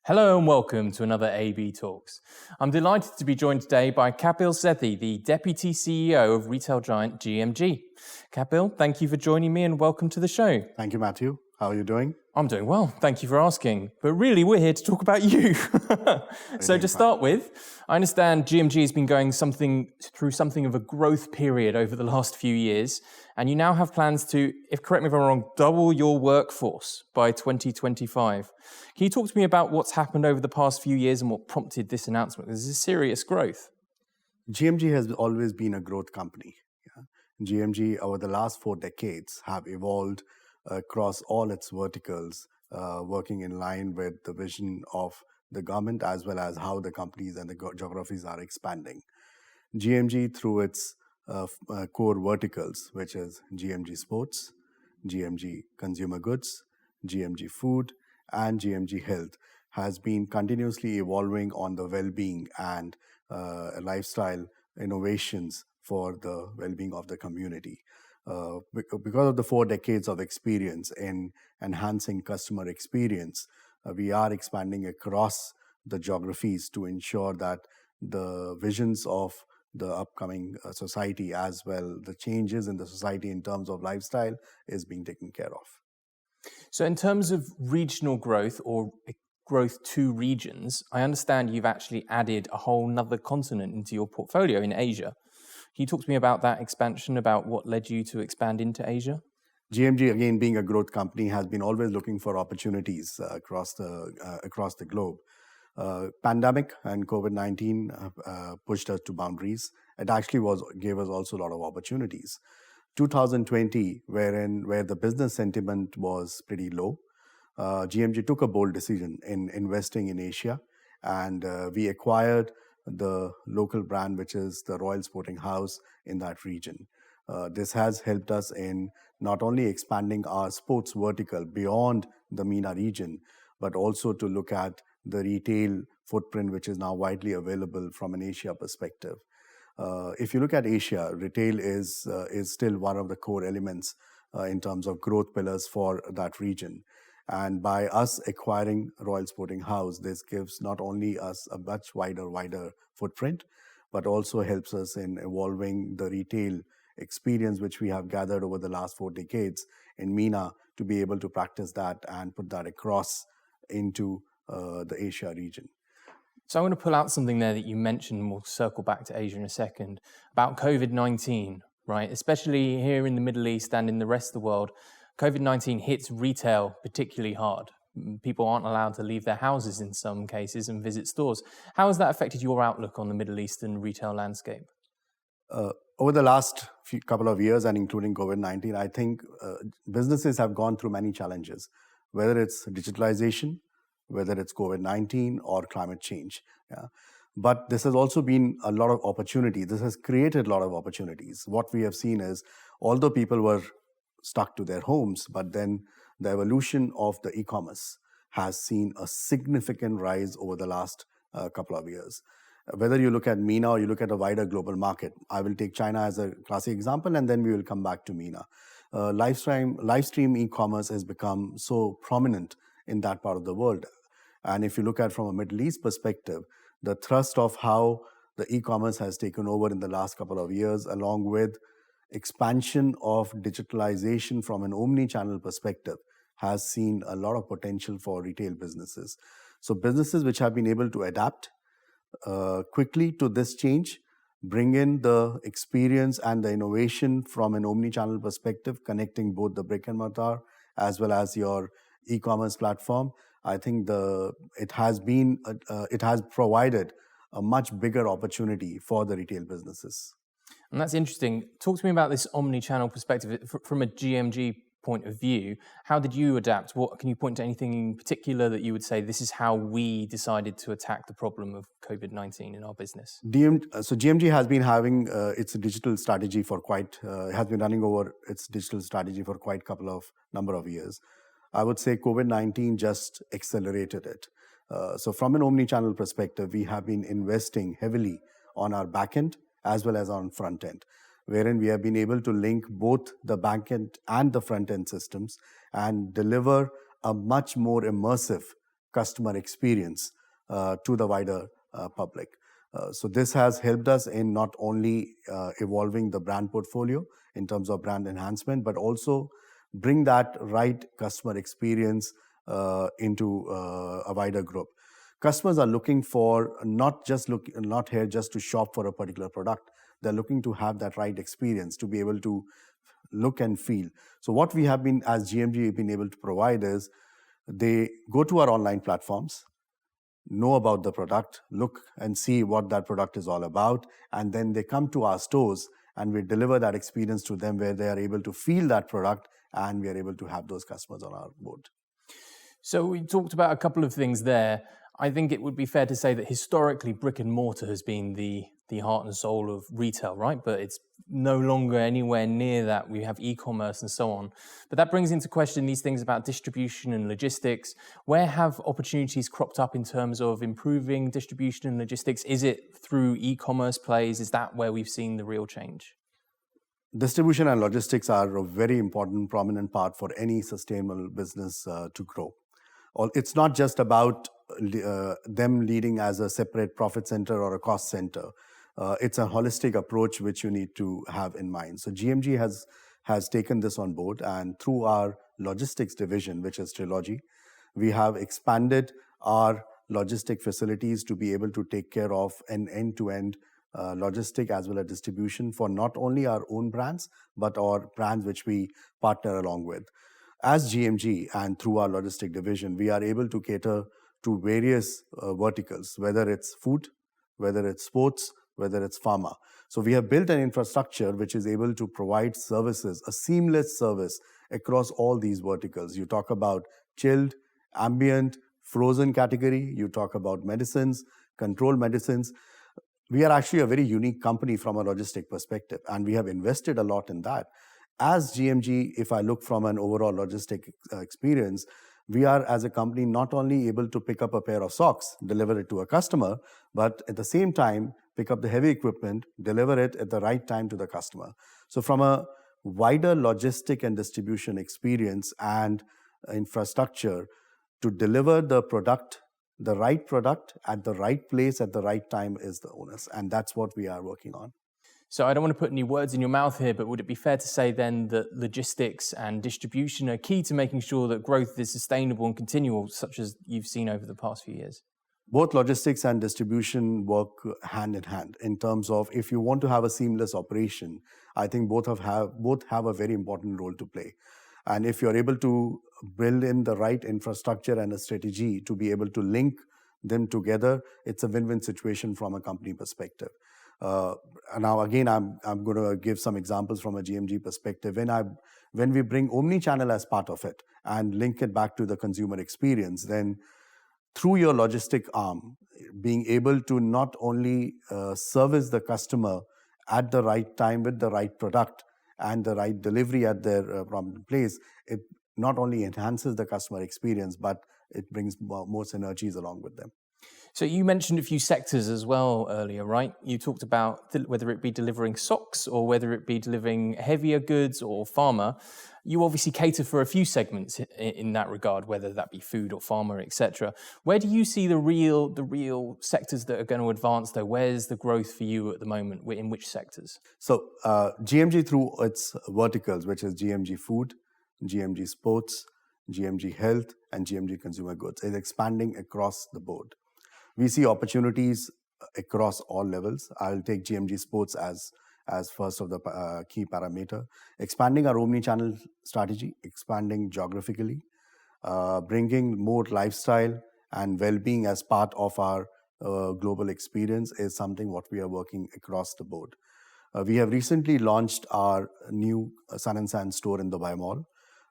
Hello and welcome to another AB Talks. I'm delighted to be joined today by Kapil Sethi, the Deputy CEO of retail giant GMG. Kapil, thank you for joining me and welcome to the show. Thank you, Matthew. How are you doing? I'm doing well, thank you for asking. But really, we're here to talk about you. So to start with, I understand GMG has been going through something of a growth period over the last few years, and you now have plans to, correct me if I'm wrong, double your workforce by 2025. Can you talk to me about what's happened over the past few years and what prompted this announcement? This is serious growth. GMG has always been a growth company. GMG, over the last 4 decades, have evolved across all its verticals, working in line with the vision of the government as well as how the companies and the geographies are expanding. GMG, through its core verticals, which is GMG Sports, GMG Consumer Goods, GMG Food, and GMG Health, has been continuously evolving on the well-being and lifestyle innovations for the well-being of the community. Because of the 4 decades of experience in enhancing customer experience, we are expanding across the geographies to ensure that the visions of the upcoming society as well, the changes in the society in terms of lifestyle, is being taken care of. So in terms of regional growth or growth to regions, I understand you've actually added a whole nother continent into your portfolio in Asia. Can you talk to me about that expansion, about what led you to expand into Asia? GMG, again, being a growth company, has been always looking for opportunities across the globe. Pandemic and COVID-19 pushed us to boundaries. It actually gave us also a lot of opportunities. 2020, where the business sentiment was pretty low, GMG took a bold decision in investing in Asia, and we acquired the local brand, which is the Royal Sporting House in that region. This has helped us in not only expanding our sports vertical beyond the MENA region, but also to look at the retail footprint, which is now widely available from an Asia perspective. If you look at Asia, retail is still one of the core elements in terms of growth pillars for that region. And by us acquiring Royal Sporting House, this gives not only us a much wider footprint, but also helps us in evolving the retail experience which we have gathered over the last 4 decades in MENA, to be able to practice that and put that across into the Asia region. So I want to pull out something there that you mentioned, and we'll circle back to Asia in a second, about COVID-19, right? Especially here in the Middle East and in the rest of the world, COVID-19 hits retail particularly hard. People aren't allowed to leave their houses in some cases and visit stores. How has that affected your outlook on the Middle Eastern retail landscape? Over the last couple of years, and including COVID-19, I think businesses have gone through many challenges, whether it's digitalization, whether it's COVID-19 or climate change. Yeah. But this has also been a lot of opportunity. This has created a lot of opportunities. What we have seen is, although people were stuck to their homes, but then the evolution of the e-commerce has seen a significant rise over the last couple of years. Whether you look at MENA or you look at a wider global market, I will take China as a classic example, and then we will come back to MENA. Live stream e-commerce has become so prominent in that part of the world. And if you look at from a Middle East perspective, the thrust of how the e-commerce has taken over in the last couple of years, along with expansion of digitalization from an omnichannel perspective, has seen a lot of potential for retail businesses. So businesses which have been able to adapt quickly to this change, bring in the experience and the innovation from an omnichannel perspective, connecting both the brick and mortar as well as your e-commerce platform, I think it has provided a much bigger opportunity for the retail businesses. And that's interesting. Talk to me about this omni-channel perspective from a GMG point of view. How did you adapt? Can you point to anything in particular that you would say, this is how we decided to attack the problem of COVID-19 in our business? So GMG has been having its digital strategy for has been running over its digital strategy for quite number of years. I would say COVID-19 just accelerated it. So from an omni-channel perspective, we have been investing heavily on our back end as well as on front end, wherein we have been able to link both the back end and the front end systems and deliver a much more immersive customer experience to the wider public. So this has helped us in not only evolving the brand portfolio in terms of brand enhancement, but also bring that right customer experience into a wider group. Customers are looking for not here just to shop for a particular product. They're looking to have that right experience, to be able to look and feel. So what we have been, as GMG, been able to provide is they go to our online platforms, know about the product, look and see what that product is all about, and then they come to our stores and we deliver that experience to them where they are able to feel that product and we are able to have those customers on our board. So we talked about a couple of things there. I think it would be fair to say that historically brick and mortar has been the heart and soul of retail, right? But it's no longer anywhere near that. We have e-commerce and so on. But that brings into question these things about distribution and logistics. Where have opportunities cropped up in terms of improving distribution and logistics? Is it through e-commerce plays? Is that where we've seen the real change? Distribution and logistics are a very important, prominent part for any sustainable business to grow. It's not just about them leading as a separate profit center or a cost center. It's a holistic approach which you need to have in mind. So GMG has taken this on board, and through our logistics division, which is Trilogy, we have expanded our logistic facilities to be able to take care of an end-to-end logistic as well as distribution for not only our own brands, but our brands which we partner along with. As GMG and through our logistic division, we are able to cater to various verticals, whether it's food, whether it's sports, whether it's pharma. So we have built an infrastructure which is able to provide services, a seamless service across all these verticals. You talk about chilled, ambient, frozen category, you talk about medicines, controlled medicines. We are actually a very unique company from a logistic perspective, and we have invested a lot in that. As GMG, if I look from an overall logistic experience, we are as a company not only able to pick up a pair of socks, deliver it to a customer, but at the same time, pick up the heavy equipment, deliver it at the right time to the customer. So from a wider logistic and distribution experience and infrastructure to deliver the product, the right product at the right place at the right time is the onus. And that's what we are working on. So I don't want to put any words in your mouth here, but would it be fair to say then that logistics and distribution are key to making sure that growth is sustainable and continual, such as you've seen over the past few years? Both logistics and distribution work hand in hand in terms of if you want to have a seamless operation, I think both have a very important role to play. And if you're able to build in the right infrastructure and a strategy to be able to link them together, it's a win-win situation from a company perspective. Now, again, I'm going to give some examples from a GMG perspective. When we bring Omnichannel as part of it and link it back to the consumer experience, then through your logistic arm, being able to not only service the customer at the right time with the right product and the right delivery at their prominent place, it not only enhances the customer experience, but it brings more synergies along with them. So you mentioned a few sectors as well earlier, right? You talked about whether it be delivering socks or whether it be delivering heavier goods or pharma. You obviously cater for a few segments in that regard, whether that be food or pharma, etc. Where do you see the real sectors that are going to advance though? Where's the growth for you at the moment? In which sectors? So GMG through its verticals, which is GMG Food, GMG Sports, GMG Health, and GMG Consumer Goods, is expanding across the board. We see opportunities across all levels. I'll take GMG Sports as first of the key parameter. Expanding our omni-channel strategy, expanding geographically, bringing more lifestyle and well-being as part of our global experience is something what we are working across the board. We have recently launched our new Sun & Sand store in the Dubai Mall.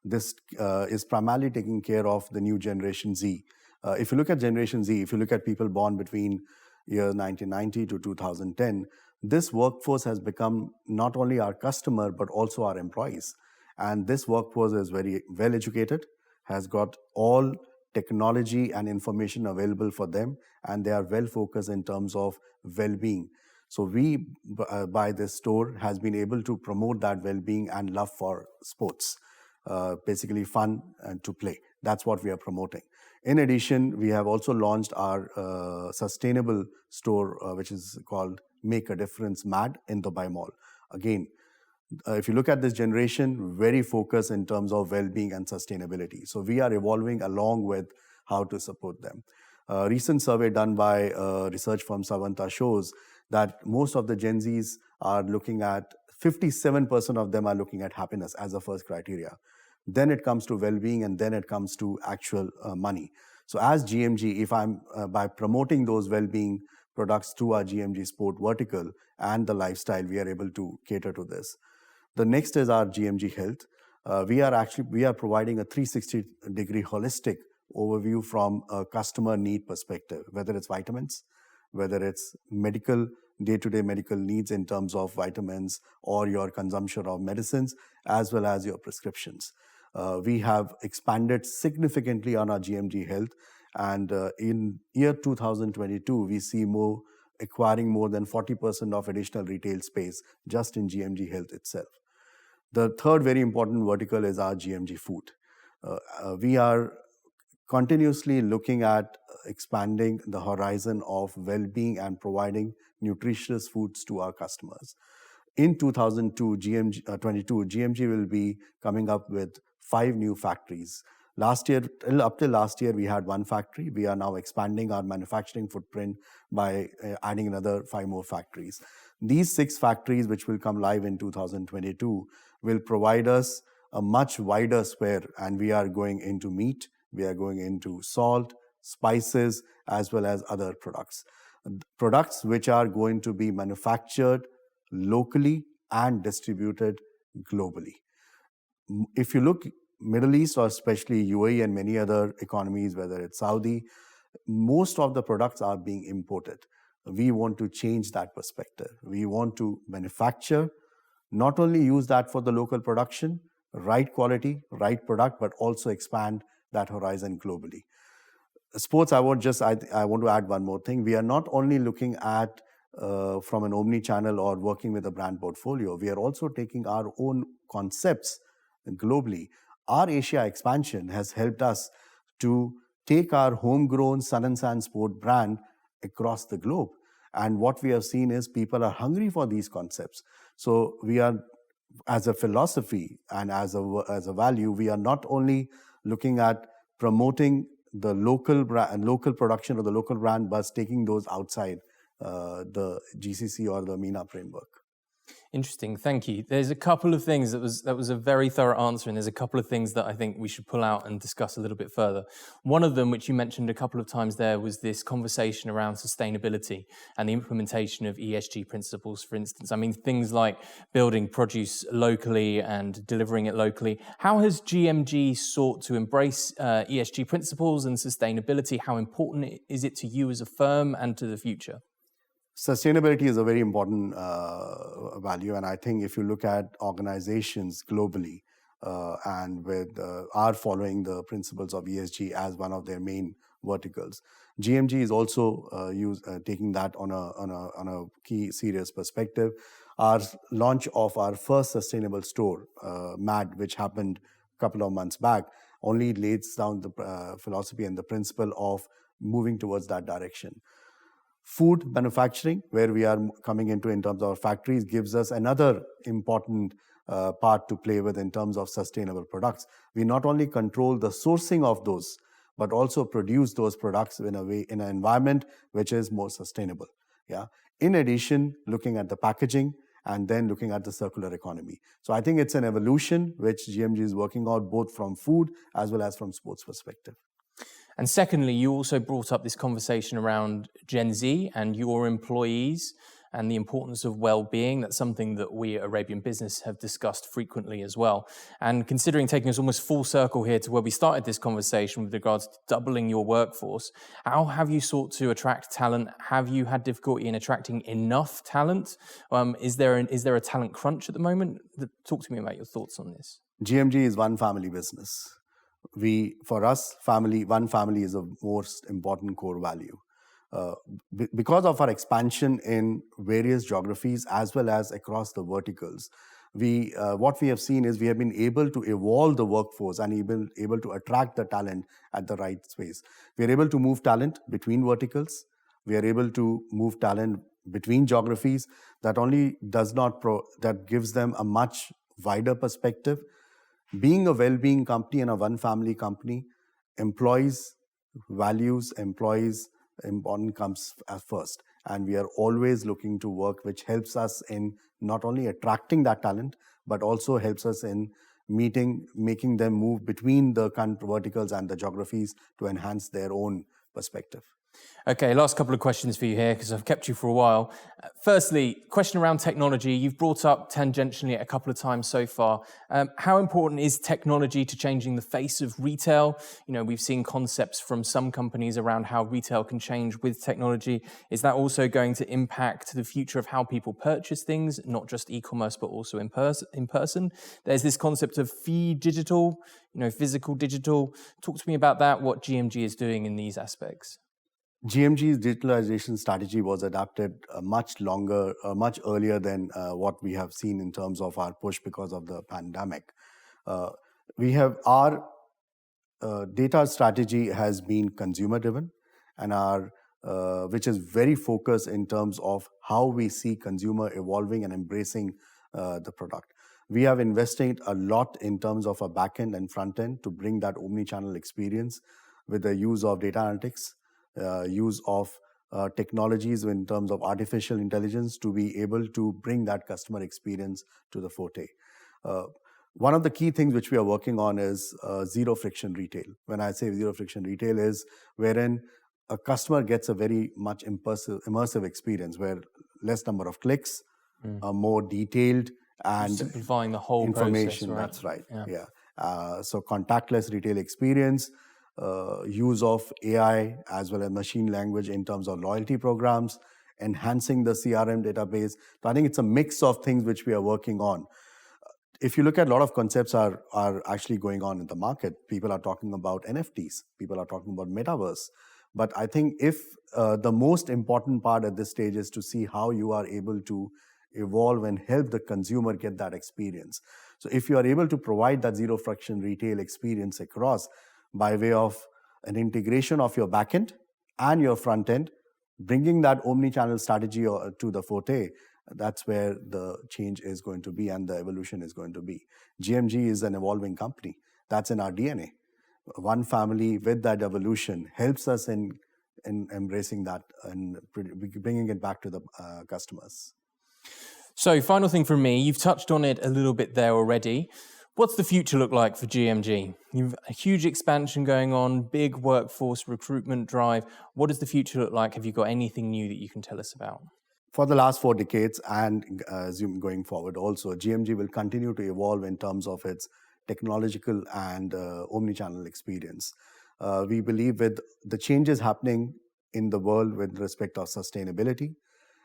This is primarily taking care of the new Generation Z. If you look at Generation Z, if you look at people born between year 1990 to 2010, this workforce has become not only our customer, but also our employees. And this workforce is very well educated, has got all technology and information available for them, and they are well focused in terms of well-being. So we, by this store, has been able to promote that well-being and love for sports, basically fun and to play. That's what we are promoting. In addition, we have also launched our sustainable store, which is called Make a Difference MAD in Dubai Mall. Again, if you look at this generation, very focused in terms of well-being and sustainability. So we are evolving along with how to support them. A recent survey done by research firm Savanta shows that most of the Gen Zs are looking at, 57% of them are looking at happiness as the first criteria. Then it comes to well-being, and then it comes to actual money. So as GMG, if I'm by promoting those well-being products through our GMG Sport vertical and the lifestyle, we are able to cater to this. The next is our GMG Health. We are providing a 360-degree holistic overview from a customer need perspective, whether it's vitamins, whether it's medical, day-to-day medical needs in terms of vitamins or your consumption of medicines, as well as your prescriptions. We have expanded significantly on our GMG Health, and in year 2022, we see acquiring more than 40% of additional retail space just in GMG Health itself. The third very important vertical is our GMG Food. We are continuously looking at expanding the horizon of well-being and providing nutritious foods to our customers. In 2022, GMG will be coming up with 5 new factories. Up till last year, we had 1 factory. We are now expanding our manufacturing footprint by adding another 5 more factories. These 6 factories, which will come live in 2022, will provide us a much wider sphere, and we are going into meat, we are going into salt, spices, as well as other products. Products which are going to be manufactured locally and distributed globally. If you look Middle East, or especially UAE and many other economies, whether it's Saudi, most of the products are being imported. We want to change that perspective. We want to manufacture, not only use that for the local production, right quality, right product, but also expand that horizon globally. Sports, I want to add one more thing. We are not only looking at from an omni-channel or working with a brand portfolio, we are also taking our own concepts globally. Our Asia expansion has helped us to take our homegrown Sun & Sand Sport brand across the globe. And what we have seen is people are hungry for these concepts. So we are, as a philosophy and as a value, we are not only looking at promoting the local production of the local brand, but taking those outside the GCC or the MENA framework. Interesting, thank you. There's a couple of things, that was a very thorough answer, and there's a couple of things that I think we should pull out and discuss a little bit further. One of them, which you mentioned a couple of times there, was this conversation around sustainability and the implementation of ESG principles, for instance. I mean, things like building produce locally and delivering it locally. How has GMG sought to embrace ESG principles and sustainability? How important is it to you as a firm and to the future? Sustainability is a very important value, and I think if you look at organizations globally and are following the principles of ESG as one of their main verticals, GMG is also taking that on a key serious perspective. Our launch of our first sustainable store, MAD, which happened a couple of months back, only lays down the philosophy and the principle of moving towards that direction. Food manufacturing, where we are coming into in terms of our factories, gives us another important part to play with in terms of sustainable products. We not only control the sourcing of those, but also produce those products in an environment which is more sustainable. Yeah. In addition, looking at the packaging and then looking at the circular economy. So I think it's an evolution which GMG is working on, both from food as well as from sports perspective. And secondly, you also brought up this conversation around Gen Z and your employees and the importance of well-being. That's something that we at Arabian Business have discussed frequently as well. And considering taking us almost full circle here to where we started this conversation with regards to doubling your workforce, how have you sought to attract talent? Have you had difficulty in attracting enough talent? Is there a talent crunch at the moment? Talk to me about your thoughts on this. GMG is one family business. For us, one family is the most important core value. Because of our expansion in various geographies as well as across the verticals, What we have seen is we have been able to evolve the workforce and able to attract the talent at the right space. We are able to move talent between verticals. We are able to move talent between geographies. That only does not that gives them a much wider perspective. Being a well-being company and a one-family company, employees' values, employees' important comes as first. And we are always looking to work which helps us in not only attracting that talent, but also helps us in making them move between the verticals and the geographies to enhance their own perspective. Okay, last couple of questions for you here, because I've kept you for a while. Firstly, question around technology. You've brought up tangentially a couple of times so far. How important is technology to changing the face of retail? You know, we've seen concepts from some companies around how retail can change with technology. Is that also going to impact the future of how people purchase things, not just e-commerce, but also in person? There's this concept of digital, you know, physical digital. Talk to me about that, what GMG is doing in these aspects. GMG's digitalization strategy was adapted much earlier than what we have seen in terms of our push because of the pandemic. We have our data strategy has been consumer driven, and which is very focused in terms of how we see consumer evolving and embracing the product. We have invested a lot in terms of a back end and front end to bring that omni-channel experience with the use of data analytics, use of technologies in terms of artificial intelligence to be able to bring that customer experience to the forte. One of the key things which we are working on is zero friction retail. When I say zero friction retail is wherein a customer gets a very much immersive experience where less number of clicks, more detailed and simplifying the whole information. Process, right? That's right. Yeah. So contactless retail experience, use of AI as well as machine language in terms of loyalty programs, enhancing the CRM database. So I think it's a mix of things which we are working on. If you look at a lot of concepts are actually going on in the market, people are talking about NFTs, people are talking about metaverse. But I think if the most important part at this stage is to see how you are able to evolve and help the consumer get that experience. So if you are able to provide that zero friction retail experience across by way of an integration of your backend and your front end, bringing that omni-channel strategy to the forte, that's where the change is going to be and the evolution is going to be. GMG is an evolving company. That's in our DNA. One family with that evolution helps us in embracing that and bringing it back to the customers. So final thing from me, you've touched on it a little bit there already. What's the future look like for GMG? You've a huge expansion going on, big workforce recruitment drive. What does the future look like? Have you got anything new that you can tell us about? For the last 4 decades and going forward also, GMG will continue to evolve in terms of its technological and omni-channel experience. We believe with the changes happening in the world with respect of sustainability,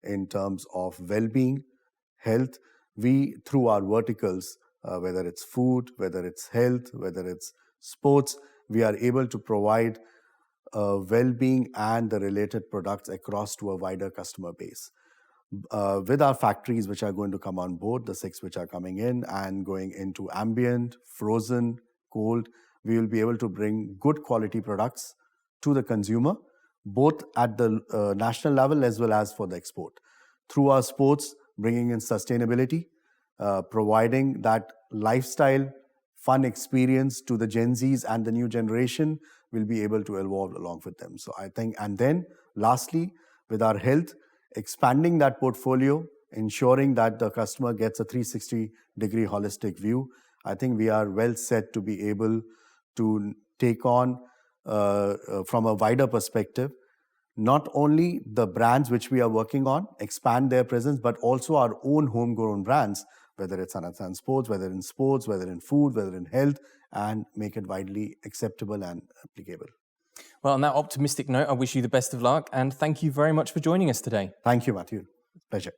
in terms of well-being, health, we through our verticals, whether it's food, whether it's health, whether it's sports, we are able to provide well-being and the related products across to a wider customer base. With our factories which are going to come on board, the 6 which are coming in and going into ambient, frozen, cold, we will be able to bring good quality products to the consumer, both at the national level as well as for the export. Through our sports, bringing in sustainability, providing that lifestyle, fun experience to the Gen Zs and the new generation, will be able to evolve along with them. So I think, and then lastly, with our health, expanding that portfolio, ensuring that the customer gets a 360-degree holistic view. I think we are well set to be able to take on, from a wider perspective, not only the brands which we are working on, expand their presence, but also our own homegrown brands, whether it's Anathan Sports, whether in sports, whether in food, whether in health, and make it widely acceptable and applicable. Well, on that optimistic note, I wish you the best of luck and thank you very much for joining us today. Thank you, Matthew. Pleasure.